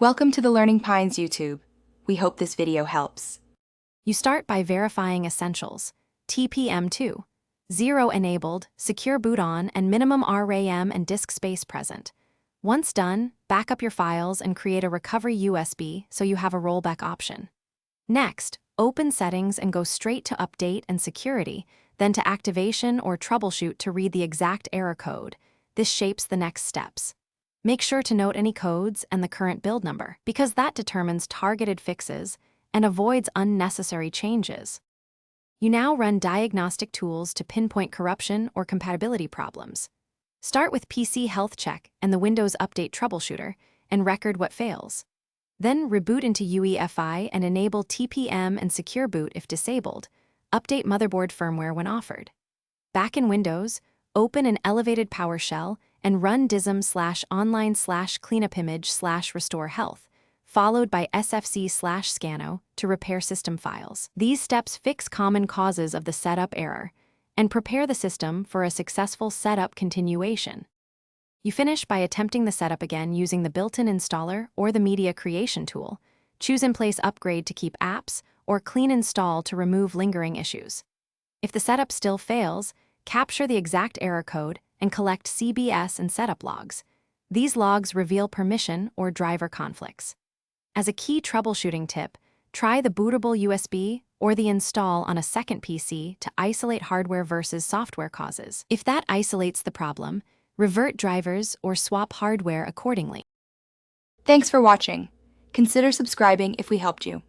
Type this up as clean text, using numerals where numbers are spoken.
Welcome to the Learning Pines YouTube. We hope this video helps. You start by verifying essentials, TPM2, 0 enabled, secure boot on, and minimum RAM and disk space present. Once done, back up your files and create a recovery USB so you have a rollback option. Next, open Settings and go straight to Update and Security, then to Activation or Troubleshoot to read the exact error code. This shapes the next steps. Make sure to note any codes and the current build number, because that determines targeted fixes and avoids unnecessary changes. You now run diagnostic tools to pinpoint corruption or compatibility problems. Start with PC Health Check and the Windows Update Troubleshooter and record what fails. Then reboot into UEFI and enable TPM and Secure Boot if disabled. Update motherboard firmware when offered. Back in Windows, open an elevated PowerShell and run dism/online/cleanupimage/restore health, followed by sfc/scano to repair system files. These steps fix common causes of the setup error and prepare the system for a successful setup continuation. You finish by attempting the setup again using the built-in installer or the media creation tool. Choose in place upgrade to keep apps or clean install to remove lingering issues. If the setup still fails, capture the exact error code and collect CBS and setup logs. These logs reveal permission or driver conflicts. As a key troubleshooting tip, try the bootable USB or the install on a second PC to isolate hardware versus software causes. If that isolates the problem, revert drivers or swap hardware accordingly. Thanks for watching. Consider subscribing if we helped you.